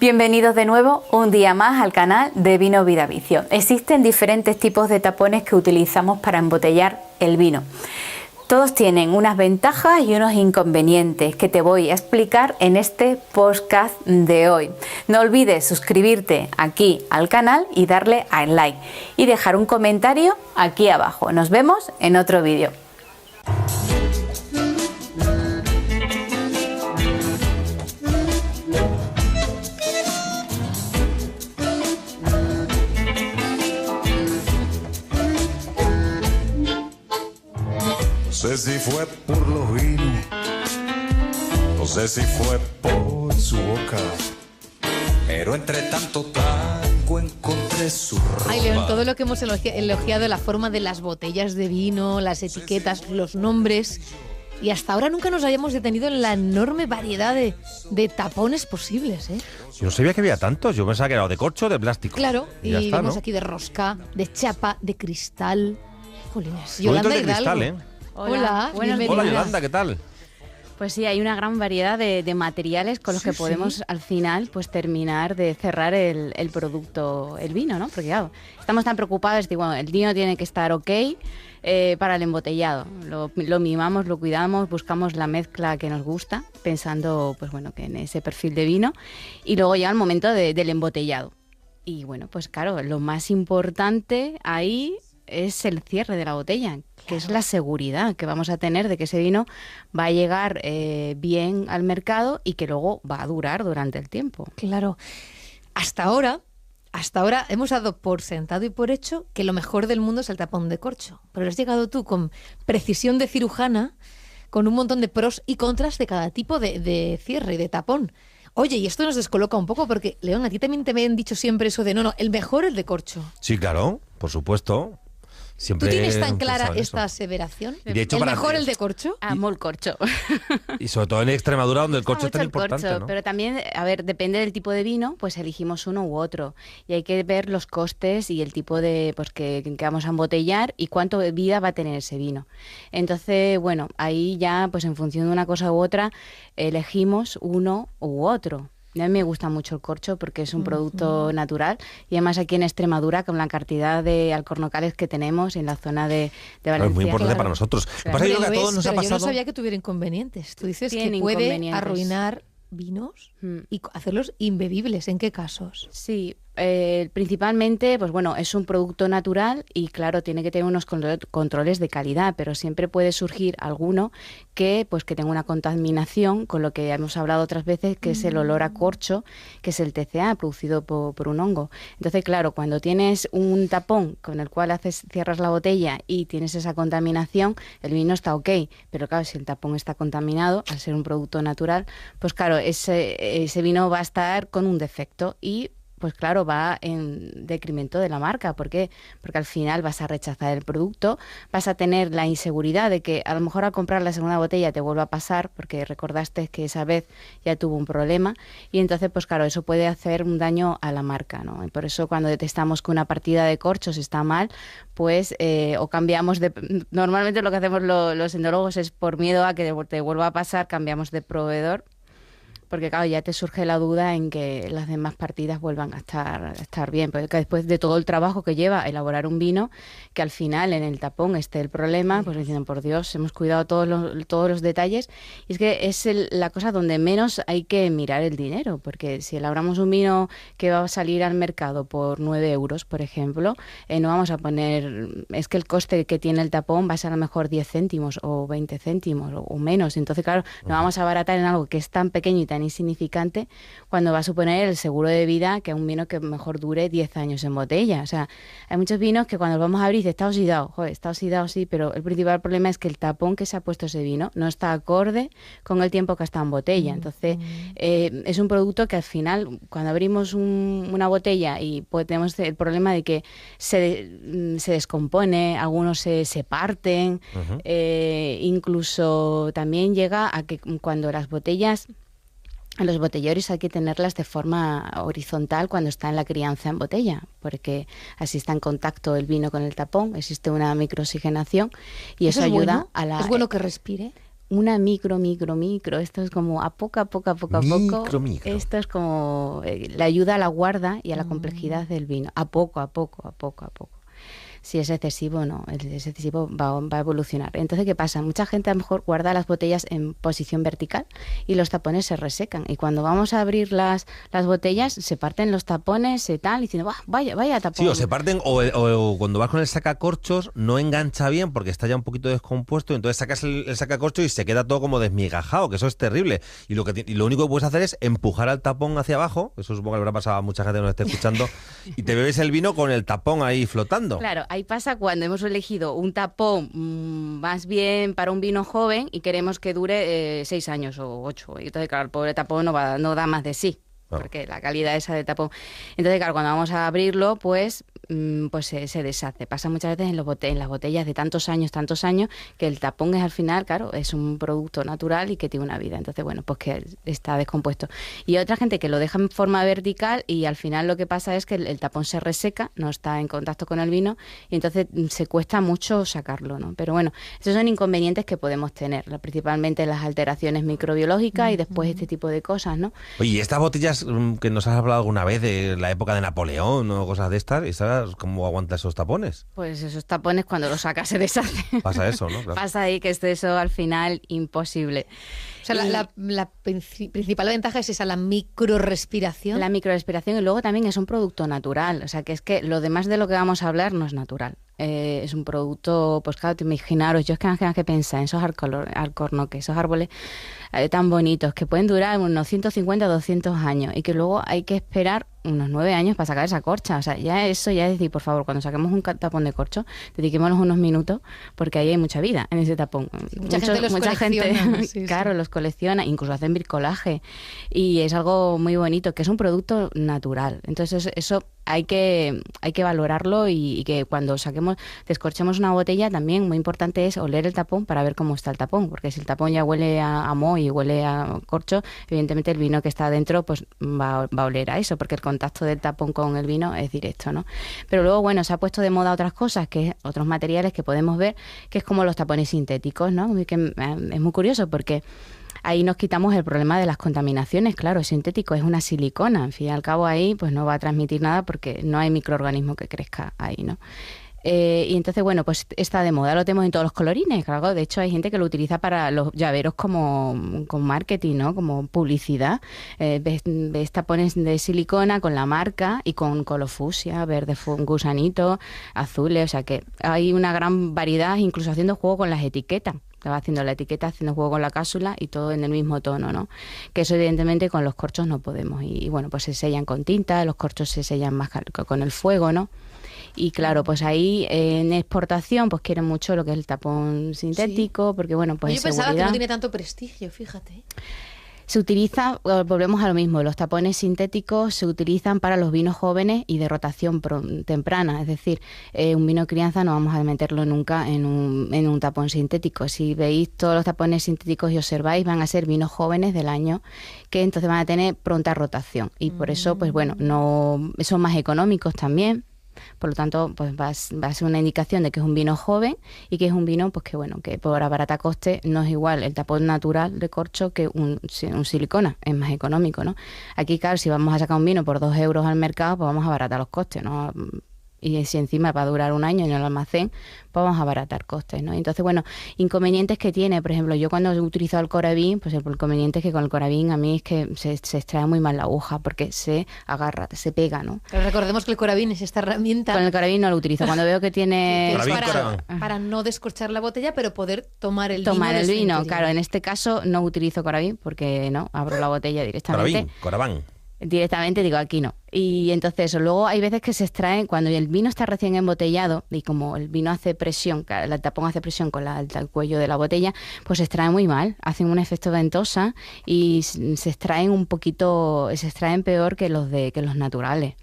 Bienvenidos de nuevo un día más al canal de Vino Vida Vicio. Existen diferentes tipos de tapones que utilizamos para embotellar el vino. Todos tienen unas ventajas y unos inconvenientes que te voy a explicar en este podcast de hoy. No olvides suscribirte aquí al canal y darle al like y dejar un comentario aquí abajo. Nos vemos en otro vídeo. No sé si fue por los vinos, no sé si fue por su boca, pero entre tanto tango encontré su ropa. Ay, León, todo lo que hemos elogiado, la forma de las botellas de vino, las etiquetas, los nombres, y hasta ahora nunca nos habíamos detenido en la enorme variedad de tapones posibles, ¿eh? Yo no sabía que había tantos, yo pensaba que era de corcho o de plástico. Claro, y ya está, vemos ¿no? aquí de rosca, de chapa, de cristal. Jolines, Bonito Yolanda el de Hidalgo. cristal, ¿eh? Hola, buenos bienvenida. Hola, Yolanda, ¿qué tal? Pues sí, hay una gran variedad de materiales con los que podemos al final pues terminar de cerrar el producto, el vino, ¿no? Porque claro, estamos tan preocupados de bueno, el vino tiene que estar ok para el embotellado. Lo mimamos, lo cuidamos, buscamos la mezcla que nos gusta, pensando pues bueno que en ese perfil de vino, y luego llega el momento del embotellado. Y bueno, pues claro, lo más importante ahí es el cierre de la botella, que es la seguridad que vamos a tener de que ese vino va a llegar bien al mercado y que luego va a durar durante el tiempo. Claro. Hasta ahora hemos dado por sentado y por hecho que lo mejor del mundo es el tapón de corcho. Pero has llegado tú con precisión de cirujana, con un montón de pros y contras de cada tipo de cierre y de tapón. Oye, y esto nos descoloca un poco porque, León, a ti también te habían dicho siempre eso de no, el mejor es el de corcho. Sí, claro, por supuesto. Siempre ¿Tú tienes he tan clara pensado en esta eso. aseveración? Y de hecho, ¿El para mejor ti- el de corcho? Amo el corcho. Y sobre todo en Extremadura, donde el corcho es tan Mucho el importante, corcho, ¿no? pero también, a ver, depende del tipo de vino, pues elegimos uno u otro. Y hay que ver los costes y el tipo de pues que vamos a embotellar y cuánto de vida va a tener ese vino. Entonces, bueno, ahí ya, pues en función de una cosa u otra, elegimos uno u otro. A mí me gusta mucho el corcho porque es un producto natural y además aquí en Extremadura con la cantidad de alcornocales que tenemos en la zona de Claro, Valencia. es muy importante Claro. para nosotros. Lo que Claro. pasa es que Pero creo que a todos ves, nos ha pero yo no pasado... sabía que tuviera inconvenientes. Tú dices Tiene que puede inconvenientes. arruinar vinos y hacerlos imbebibles. ¿En qué casos? Sí, principalmente, pues bueno, es un producto natural y claro, tiene que tener unos controles de calidad, pero siempre puede surgir alguno que tenga una contaminación, con lo que hemos hablado otras veces, que es el olor a corcho, que es el TCA, producido por un hongo. Entonces, claro, cuando tienes un tapón con el cual cierras la botella y tienes esa contaminación, el vino está ok, pero claro, si el tapón está contaminado, al ser un producto natural, pues claro, ese vino va a estar con un defecto y pues claro, va en detrimento de la marca. ¿Por qué? Porque al final vas a rechazar el producto, vas a tener la inseguridad de que a lo mejor al comprar la segunda botella te vuelva a pasar porque recordaste que esa vez ya tuvo un problema y entonces, pues claro, eso puede hacer un daño a la marca, ¿no? Y por eso cuando detectamos que una partida de corchos está mal, pues o cambiamos de... Normalmente lo que hacemos los enólogos es por miedo a que te vuelva a pasar, cambiamos de proveedor. Porque claro, ya te surge la duda en que las demás partidas vuelvan a estar bien. Porque después de todo el trabajo que lleva elaborar un vino, que al final en el tapón esté el problema, pues diciendo, por Dios, hemos cuidado todos los detalles. Y es que es la cosa donde menos hay que mirar el dinero. Porque si elaboramos un vino que va a salir al mercado por 9 euros, por ejemplo, no vamos a poner... Es que el coste que tiene el tapón va a ser a lo mejor 10 céntimos o 20 céntimos o menos. Entonces, claro, no vamos a abaratar en algo que es tan pequeño y tan insignificante cuando va a suponer el seguro de vida que un vino que mejor dure 10 años en botella. O sea, hay muchos vinos que cuando los vamos a abrir está oxidado. Joder, está oxidado sí, pero el principal problema es que el tapón que se ha puesto ese vino no está acorde con el tiempo que ha estado en botella. Entonces, es un producto que al final, cuando abrimos una botella y pues tenemos el problema de que se descompone, algunos se parten, incluso también llega a que cuando las botellas... En los botellones hay que tenerlas de forma horizontal cuando está en la crianza en botella, porque así está en contacto el vino con el tapón, existe una microoxigenación y eso es ayuda bueno? a la... ¿Es bueno que respire? una micro, esto es como a poco, Micro. esto es como le ayuda a la guarda y a la complejidad del vino, a poco. Si es excesivo, no, es excesivo va a evolucionar. Entonces, ¿qué pasa? Mucha gente a lo mejor guarda las botellas en posición vertical y los tapones se resecan. Y cuando vamos a abrir las botellas, se parten los tapones y tal, y diciendo, vaya tapón. Sí, o se parten, o cuando vas con el sacacorchos no engancha bien porque está ya un poquito descompuesto, entonces sacas el sacacorchos y se queda todo como desmigajado, que eso es terrible. Y lo único que puedes hacer es empujar al tapón hacia abajo, eso supongo que le habrá pasado a mucha gente que nos esté escuchando, y te bebes el vino con el tapón ahí flotando. Claro, ahí pasa cuando hemos elegido un tapón más bien para un vino joven y queremos que dure 6 años o 8. Y entonces, claro, el pobre tapón no da más de sí, porque la calidad esa de tapón. Entonces, claro, cuando vamos a abrirlo, pues se deshace. Pasa muchas veces en las botellas de tantos años, que el tapón es al final, claro, es un producto natural y que tiene una vida. Entonces, bueno, pues que está descompuesto. Y otra gente que lo deja en forma vertical y al final lo que pasa es que el tapón se reseca, no está en contacto con el vino y entonces se cuesta mucho sacarlo, ¿no? Pero bueno, esos son inconvenientes que podemos tener, principalmente las alteraciones microbiológicas y después este tipo de cosas, ¿no? Oye, ¿y estas botellas que nos has hablado alguna vez de la época de Napoleón o cosas de estas, cómo aguanta esos tapones? Pues esos tapones cuando los sacas se deshacen. Pasa eso, ¿no? Claro. Pasa ahí que es eso al final imposible. O sea, la principal ventaja es esa, la microrespiración. La microrespiración y luego también es un producto natural. O sea, que es que lo demás de lo que vamos a hablar no es natural. Es un producto, pues claro, imaginaros, yo es que pensar en esos alcornoques, esos árboles tan bonitos que pueden durar unos 150 o 200 años y que luego hay que esperar unos 9 años para sacar esa corcha. O sea, ya es decir, por favor, cuando saquemos un tapón de corcho, dediquémonos unos minutos porque ahí hay mucha vida en ese tapón. Mucha gente sí, claro, los colecciona, incluso hacen bricolaje y es algo muy bonito, que es un producto natural. Entonces eso hay que valorarlo y que cuando descorchemos una botella también muy importante es oler el tapón para ver cómo está el tapón, porque si el tapón ya huele a moho y huele a corcho, evidentemente el vino que está dentro pues va a oler a eso, porque el contacto del tapón con el vino es directo, ¿no? Pero luego, bueno, se ha puesto de moda otras cosas, que otros materiales que podemos ver, que es como los tapones sintéticos, ¿no? Que es muy curioso porque ahí nos quitamos el problema de las contaminaciones. Claro, sintético es una silicona, al fin y al cabo ahí pues no va a transmitir nada porque no hay microorganismo que crezca ahí, ¿no? Y entonces, bueno, pues está de moda, lo tenemos en todos los colorines, claro. De hecho, hay gente que lo utiliza para los llaveros como marketing, ¿no? Como publicidad. Ves tapones de silicona con la marca y con color fucsia, verde gusanito, azules. O sea que hay una gran variedad, incluso haciendo juego con las etiquetas. Estaba haciendo la etiqueta, haciendo juego con la cápsula y todo en el mismo tono, ¿no? Que eso evidentemente con los corchos no podemos. Y bueno, pues se sellan con tinta, los corchos se sellan más con el fuego, ¿no? Y claro, pues ahí en exportación pues quieren mucho lo que es el tapón sintético, porque bueno, pues yo pensaba que no tiene tanto prestigio, fíjate. Se utiliza, volvemos a lo mismo, los tapones sintéticos se utilizan para los vinos jóvenes y de rotación temprana, es decir, un vino crianza no vamos a meterlo nunca en un tapón sintético. Si veis todos los tapones sintéticos y observáis, van a ser vinos jóvenes del año que entonces van a tener pronta rotación y por eso, pues bueno, no son más económicos también. Por lo tanto, pues va a ser una indicación de que es un vino joven y que es un vino, pues que bueno, que por barata coste no es igual el tapón natural de corcho que un silicona, es más económico, ¿no? Aquí, claro, si vamos a sacar un vino por 2 euros al mercado, pues vamos a abaratar los costes, ¿no? Y si encima va a durar un año en el almacén, pues vamos a abaratar costes, ¿no? Entonces, bueno, inconvenientes que tiene, por ejemplo, yo cuando he utilizado el Coravin, pues el inconveniente es que con el Coravin a mí es que se extrae muy mal la aguja porque se agarra, se pega, ¿no? Pero recordemos que el Coravin es esta herramienta. Con el Coravin no lo utilizo. Cuando veo que tiene... para no descorchar la botella, pero poder tomar el vino. Claro, en este caso no utilizo Coravin porque no, abro la botella directamente. Coravin. Directamente digo, aquí no. Y entonces eso, luego hay veces que se extraen, cuando el vino está recién embotellado y como el vino hace presión, el tapón hace presión con el cuello de la botella, pues se extrae muy mal, hacen un efecto ventosa y se extraen peor que los naturales.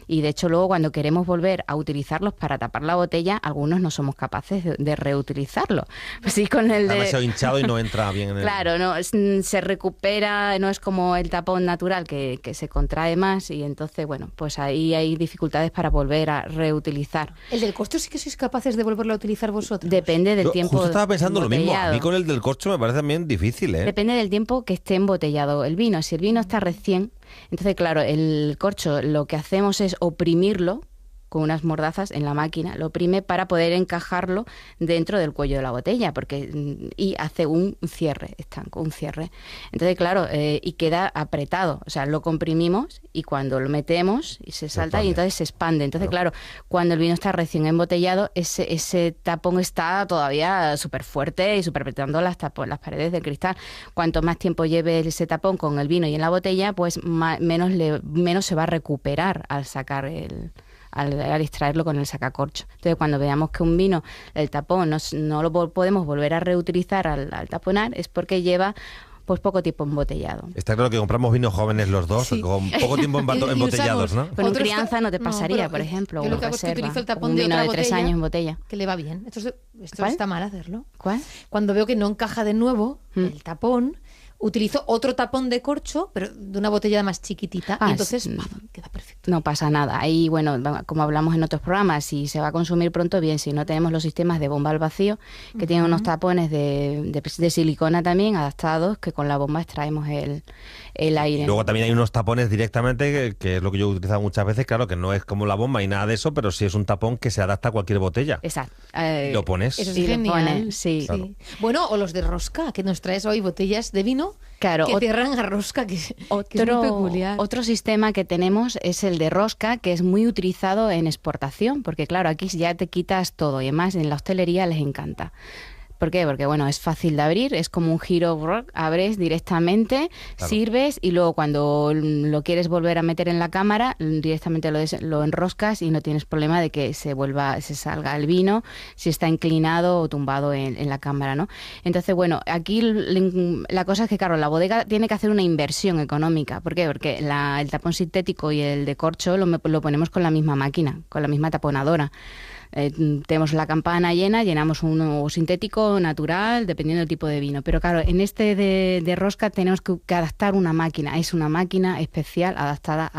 Y de hecho luego cuando queremos volver a utilizarlos para tapar la botella, algunos no somos capaces de reutilizarlo. Pues sí, con el Está de... demasiado hinchado y no entra bien en el... Claro, no, se recupera, no es como el tapón natural que se contrae más y entonces, bueno, pues ahí hay dificultades para volver a reutilizar. ¿El del corcho sí que sois capaces de volverlo a utilizar vosotros? Depende del Yo tiempo justo estaba pensando lo mismo. A embotellado. mí con el del corcho me parece también difícil, ¿eh? Depende del tiempo que esté embotellado el vino. Si el vino está recién, entonces claro, el corcho lo que hacemos es oprimirlo con unas mordazas en la máquina, lo oprime para poder encajarlo dentro del cuello de la botella, y hace un cierre estanco, un cierre. Entonces, claro, y queda apretado, o sea, lo comprimimos y cuando lo metemos y se salta y entonces se expande. Entonces, claro, cuando el vino está recién embotellado, ese tapón está todavía súper fuerte y súper apretando las paredes del cristal. Cuanto más tiempo lleve ese tapón con el vino y en la botella, pues menos se va a recuperar al sacar al extraerlo con el sacacorcho. Entonces, cuando veamos que un vino, el tapón, no lo podemos volver a reutilizar al taponar, es porque lleva pues poco tiempo embotellado. Está claro que compramos vinos jóvenes los dos, Sí. con poco tiempo embotellados, ¿no? Con un Otros crianza no te no, pasaría, pero por ejemplo, yo o lo que hago es que reserva, utilizo el tapón un de vino otra de 3 botella, años en botella. que le va bien. Esto ¿Cuál? está mal hacerlo. ¿Cuál? Cuando veo que no encaja de nuevo el tapón, utilizo otro tapón de corcho, pero de una botella más chiquitita, y entonces queda perfecto. No pasa nada. Ahí, bueno, como hablamos en otros programas, si se va a consumir pronto, bien. Si no, tenemos los sistemas de bomba al vacío, que tienen unos tapones de silicona también adaptados, que con la bomba extraemos el aire. Luego también hay unos tapones directamente, que es lo que yo he utilizado muchas veces, claro, que no es como la bomba y nada de eso, pero sí es un tapón que se adapta a cualquier botella. Exacto. Y lo pones. Eso es y lo genial. pones, sí. Claro. Bueno, o los de rosca, que nos traes hoy botellas de vino Claro, que cierran a rosca, que es muy peculiar. Otro sistema que tenemos es el de rosca, que es muy utilizado en exportación, porque claro, aquí ya te quitas todo y además en la hostelería les encanta. ¿Por qué? Porque bueno, es fácil de abrir, es como un giro, abres directamente, Claro. sirves y luego cuando lo quieres volver a meter en la cámara, directamente lo enroscas y no tienes problema de que se salga el vino si está inclinado o tumbado en la cámara, ¿no? Entonces, bueno, aquí la cosa es que, claro, la bodega tiene que hacer una inversión económica. ¿Por qué? Porque el tapón sintético y el de corcho lo ponemos con la misma máquina, con la misma taponadora. Tenemos la campana llena, llenamos uno sintético, natural, dependiendo del tipo de vino. Pero claro, en este de rosca tenemos que adaptar una máquina. Es una máquina especial adaptada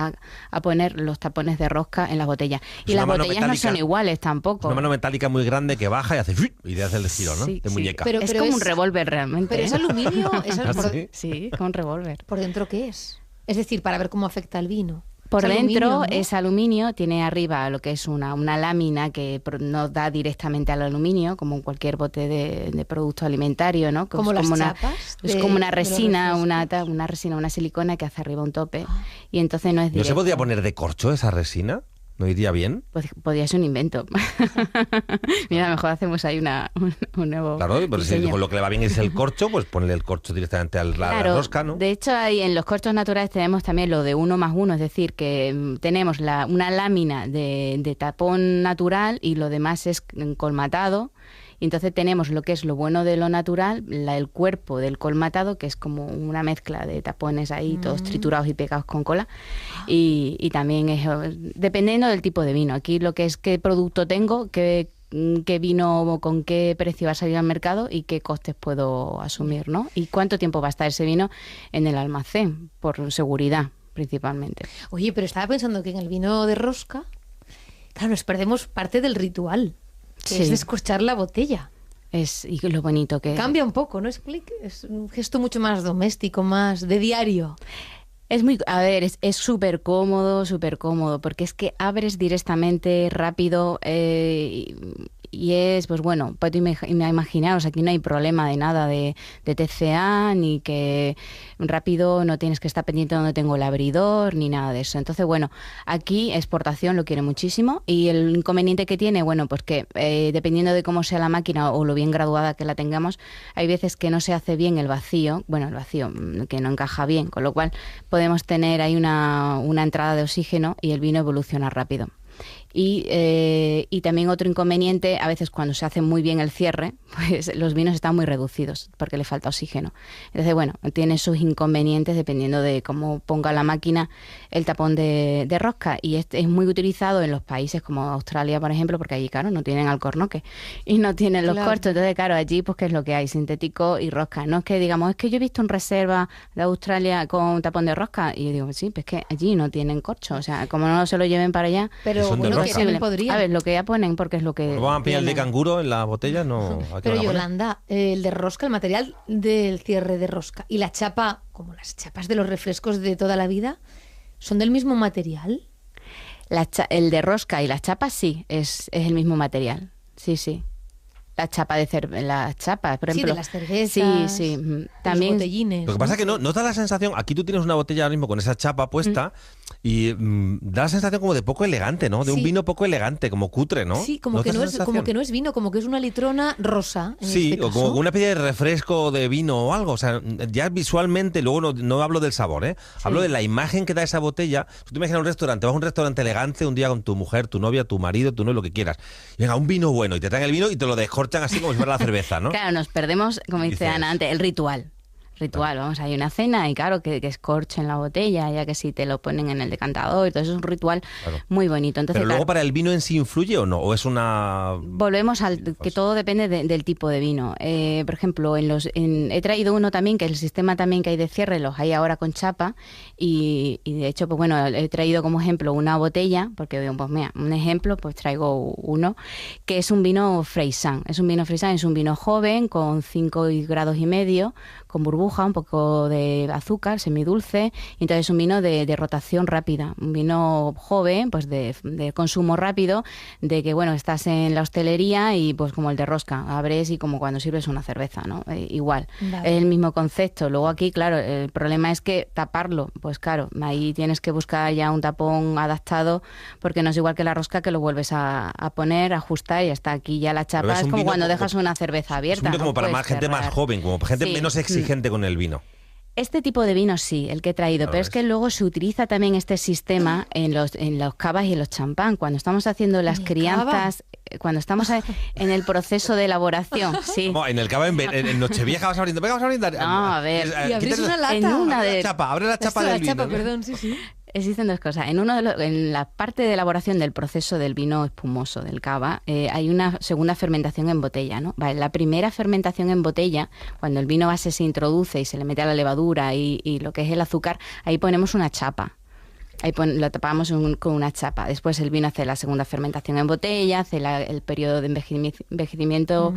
a poner los tapones de rosca en las botellas. Es Y las una mano botellas no metálica. son iguales tampoco. Una mano metálica muy grande que baja y hace ¡fiu! Y te hace el giro, ¿no? Sí, De sí. muñeca. Pero es como un es- revólver realmente. Pero es ¿eh? aluminio, ¿Ah, sí? Sí, como un revólver. ¿Por dentro qué es? Es decir, para ver cómo afecta el vino. Por Es dentro aluminio, ¿no? es aluminio, tiene arriba lo que es una lámina que no da directamente al aluminio, como en cualquier bote de producto alimentario, ¿no? Que Como es las una, chapas es de- como una de los resina, refrescos. una resina, una silicona que hace arriba un tope y entonces no es ¿No directo. se podría poner de corcho esa resina? ¿No iría bien? Pues podría ser un invento. Mira, mejor hacemos ahí un nuevo Claro, pero si diseño. con lo que le va bien es el corcho, pues ponle el corcho directamente a la Claro, rosca, ¿no? de hecho ahí en los corchos naturales tenemos también lo de 1+1, es decir, que tenemos una lámina de tapón natural y lo demás es colmatado. Y entonces tenemos lo que es lo bueno de lo natural, el cuerpo del colmatado, que es como una mezcla de tapones ahí, todos triturados y pegados con cola. Y también es dependiendo del tipo de vino. Aquí lo que es qué producto tengo, qué vino, con qué precio va a salir al mercado y qué costes puedo asumir, ¿no? Y cuánto tiempo va a estar ese vino en el almacén, por seguridad principalmente. Oye, pero estaba pensando que en el vino de rosca, claro, nos perdemos parte del ritual, que Sí. es descorchar la botella. Y lo bonito que Cambia un poco, ¿no? Es un gesto mucho más doméstico, más de diario. es muy, a ver, es súper cómodo, porque es que abres directamente, rápido, y es, pues bueno, pues imaginaos, aquí no hay problema de nada de TCA, ni que rápido no tienes que estar pendiente de donde tengo el abridor, ni nada de eso. Entonces, bueno, aquí exportación lo quiere muchísimo y el inconveniente que tiene, bueno, pues que dependiendo de cómo sea la máquina o lo bien graduada que la tengamos, hay veces que no se hace bien el vacío, que no encaja bien, con lo cual podemos tener ahí una entrada de oxígeno y el vino evoluciona rápido. Y también otro inconveniente, a veces cuando se hace muy bien el cierre, pues los vinos están muy reducidos porque le falta oxígeno. Entonces, bueno, tiene sus inconvenientes dependiendo de cómo ponga la máquina el tapón de rosca. Y es muy utilizado en los países como Australia, por ejemplo, porque allí, claro, no tienen alcornoque y no tienen los corchos. Entonces, claro, allí, pues, ¿qué es lo que hay? Sintético y rosca. No es que digamos, es que yo he visto en reserva de Australia con tapón de rosca. Y yo digo, sí, pues que allí no tienen corcho. O sea, como no se lo lleven para allá. Pero son de bueno, rosca. que también podría. A ver, lo que ya ponen, porque es lo que. ¿No van a pillar el de tienen. canguro en la botella? No. ¿A qué Pero van a poner? Yolanda, el de rosca, el material del cierre de rosca y la chapa, como las chapas de los refrescos de toda la vida, ¿son del mismo material? El de rosca y las chapas sí, es el mismo material. Sí, sí. La chapa las chapas, por Sí, ejemplo. de las cervezas, Sí, sí. de los También. botellines. Lo que pasa es que no da la sensación, aquí tú tienes una botella ahora mismo con esa chapa puesta y da la sensación como de poco elegante, ¿no? De un Sí. vino poco elegante, como cutre, ¿no? Sí, como ¿No que da no esa es, sensación? como que no es vino, como que es una litrona rosa. En Sí, este o como caso. una especie de refresco de vino o algo. O sea, ya visualmente, luego no hablo del sabor, ¿eh? Hablo de la imagen que da esa botella. Tú te imaginas un restaurante, vas a un restaurante elegante un día con tu mujer, tu novia, tu marido, tu novio, lo que quieras. Y venga, un vino bueno, y te traen el vino y te lo descorchan así como si fuera la cerveza, ¿no? Claro, nos perdemos, como dice Dices- Ana antes, el ritual. Vamos, hay una cena y claro, que escorchen la botella, ya que si te lo ponen en el decantador, y todo eso es un ritual Claro. muy bonito. Entonces, Pero luego claro, para el vino en sí influye o no, o es una... volvemos al que todo depende del tipo de vino. Por ejemplo, he traído uno también, que el sistema también que hay de cierre, los hay ahora con chapa, y de hecho, pues bueno, he traído como ejemplo una botella, porque digo, pues mira, un ejemplo, pues traigo uno, que es un vino Freisan. Es un vino joven, con 5,5 grados, con burbuja, un poco de azúcar, semidulce, y entonces es un vino de rotación rápida, un vino joven, pues de consumo rápido, de que bueno, estás en la hostelería y pues como el de rosca, abres y como cuando sirves una cerveza, ¿no? Igual, Vale. es el mismo concepto. Luego aquí, claro, el problema es que taparlo, pues claro, ahí tienes que buscar ya un tapón adaptado, porque no es igual que la rosca, que lo vuelves a poner, a ajustar y hasta aquí ya la Pero chapa es es un como vino cuando como- dejas una cerveza Es abierta. un vino como no para puedes más gente más cerrar. joven, como gente Sí. menos exigente con el vino. Este tipo de vino sí, el que he traído, Claro, pero es que luego se utiliza también este sistema en los cavas y en los champán. Cuando estamos haciendo las ¿En el crianzas, cuando estamos en el proceso de elaboración, sí. Como en el cava en Nochevieja vas abriendo, venga, vamos a brindar. No, a ver. Y abrís una lata. En una Abre de- la chapa, abre la chapa Esto, del la vino. chapa, ¿no? perdón, sí, sí. Existen dos cosas. En la parte de elaboración del proceso del vino espumoso, del cava, hay una segunda fermentación en botella, ¿no? Vale, la primera fermentación en botella, cuando el vino base se introduce y se le mete a la levadura y lo que es el azúcar, ahí ponemos una chapa. Ahí lo tapamos con una chapa. Después el vino hace la segunda fermentación en botella, hace el periodo de envejecimiento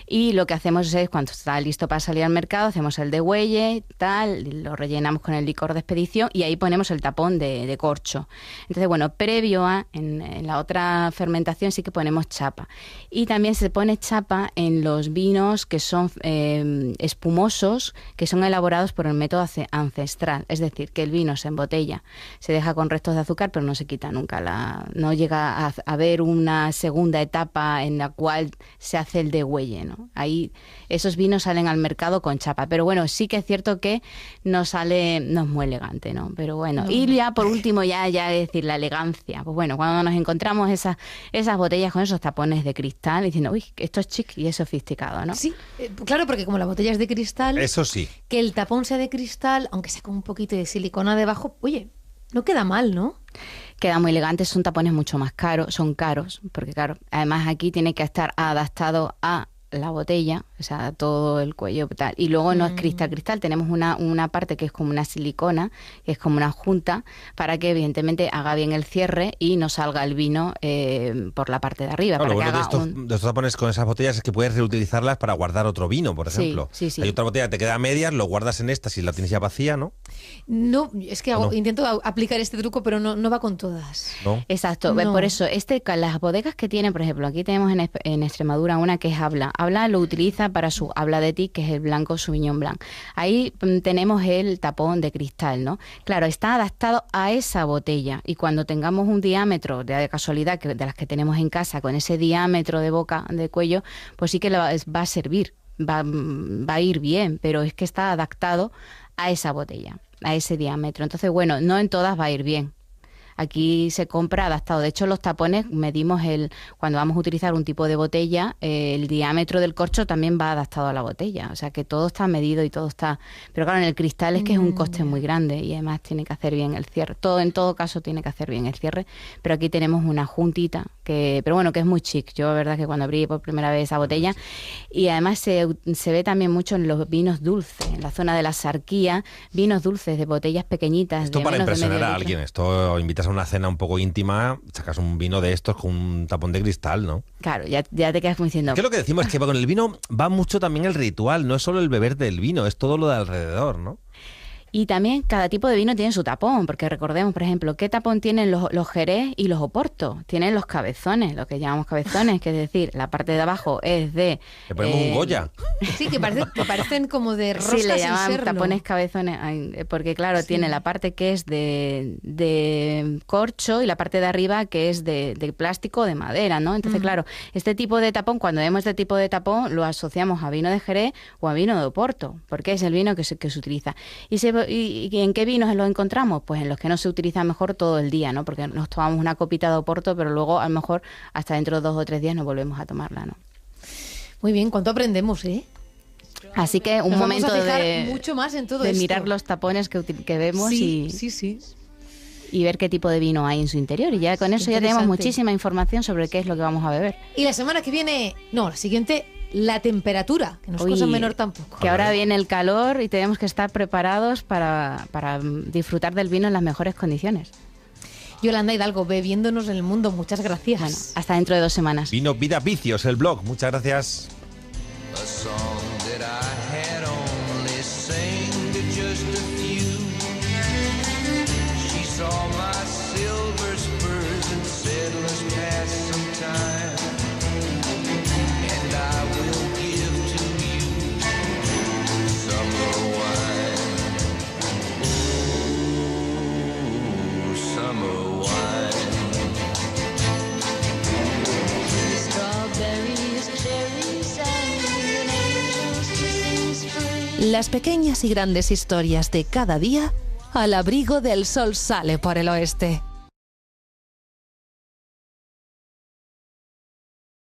y lo que hacemos es, cuando está listo para salir al mercado, hacemos el degüelle, tal, lo rellenamos con el licor de expedición y ahí ponemos el tapón de corcho. Entonces, bueno, previo en la otra fermentación sí que ponemos chapa. Y también se pone chapa en los vinos que son espumosos, que son elaborados por el método ancestral. Es decir, que el vino se embotella, se deja con restos de azúcar, pero no se quita nunca. No llega a haber una segunda etapa en la cual se hace el degüelle, ¿no? Ahí esos vinos salen al mercado con chapa. Pero bueno, sí que es cierto que no es muy elegante, ¿no? Pero bueno, y ya por último, ya es decir, la elegancia. Pues bueno, cuando nos encontramos esas botellas con esos tapones de cristal, diciendo, uy, esto es chic y es sofisticado, ¿no? Sí, claro, porque como la botella es de cristal, Eso sí. que el tapón sea de cristal, aunque sea con un poquito de silicona debajo, oye, no queda mal, ¿no? Queda muy elegante, son tapones mucho más caros, son caros, porque claro, además aquí tiene que estar adaptado a la botella, o sea, todo el cuello tal. Y luego no es cristal, tenemos una parte que es como una silicona, que es como una junta, para que evidentemente haga bien el cierre y no salga el vino por la parte de arriba. Claro, lo para bueno que de haga estos tapones con esas botellas es que puedes reutilizarlas para guardar otro vino, por Sí, ejemplo. sí, sí. Hay otra botella que te queda a medias, lo guardas en esta si la tienes ya vacía, ¿no? No, es que ¿O no? intento aplicar este truco, pero no va con todas. ¿No? Exacto, No. por eso las bodegas que tienen, por ejemplo, aquí tenemos en Extremadura una que es Habla. Habla lo utiliza para su Habla de Tic, que es el blanco Sauvignon Blanc. Ahí tenemos el tapón de cristal, ¿no? Claro, está adaptado a esa botella y cuando tengamos un diámetro de casualidad de las que tenemos en casa, con ese diámetro de boca, de cuello, pues sí que va a servir, va a ir bien, pero es que está adaptado a esa botella, a ese diámetro. Entonces, bueno, no en todas va a ir bien. Aquí se compra adaptado. De hecho, los tapones medimos cuando vamos a utilizar un tipo de botella, el diámetro del corcho también va adaptado a la botella. O sea que todo está medido y todo está... Pero claro, en el cristal es que es un coste muy grande y además tiene que hacer bien el cierre. En todo caso tiene que hacer bien el cierre, pero aquí tenemos una juntita pero bueno, que es muy chic. Yo, la verdad, que cuando abrí por primera vez esa botella, y además se ve también mucho en los vinos dulces, en la zona de la Sarquía, vinos dulces de botellas pequeñitas. Esto para impresionar a alguien, esto invitas a una cena un poco íntima, sacas un vino de estos con un tapón de cristal, ¿no? Claro, ya te quedas como diciendo... ¿Qué es lo que decimos? Es que con el vino va mucho también el ritual, no es solo el beber del vino, es todo lo de alrededor, ¿no? Y también cada tipo de vino tiene su tapón, porque recordemos, por ejemplo, ¿qué tapón tienen los Jerez y los Oporto? Tienen los cabezones, lo que llamamos cabezones, que es decir, la parte de abajo es de... Le ponemos un Goya. Sí, que parecen como de roscas. Sí, le llaman sin serlo. tapones cabezones, porque claro, tiene la parte que es de corcho y la parte de arriba que es de plástico o de madera, ¿no? Entonces, claro, este tipo de tapón, cuando vemos este tipo de tapón, lo asociamos a vino de Jerez o a vino de Oporto, porque es el vino que se utiliza. ¿Y en qué vinos lo encontramos? Pues en los que no se utilizan mejor todo el día, ¿no? Porque nos tomamos una copita de Oporto, pero luego a lo mejor hasta dentro de 2 o 3 días no volvemos a tomarla, ¿no? Muy bien, ¿cuánto aprendemos, eh? Así que un Nos momento vamos a fijar de mucho más en todo de esto. mirar los tapones que vemos sí. y ver qué tipo de vino hay en su interior. Y ya con eso ya tenemos muchísima información sobre qué es lo que vamos a beber. Y la semana que viene, no, la siguiente, la temperatura, que no es cosa menor tampoco. Que ahora viene el calor y tenemos que estar preparados para disfrutar del vino en las mejores condiciones. Yolanda Hidalgo, bebiéndonos en el mundo, muchas gracias. Bueno, hasta dentro de 2 semanas. Vino Vida Vicios, el blog, muchas gracias. Las pequeñas y grandes historias de cada día al abrigo del sol sale por el oeste.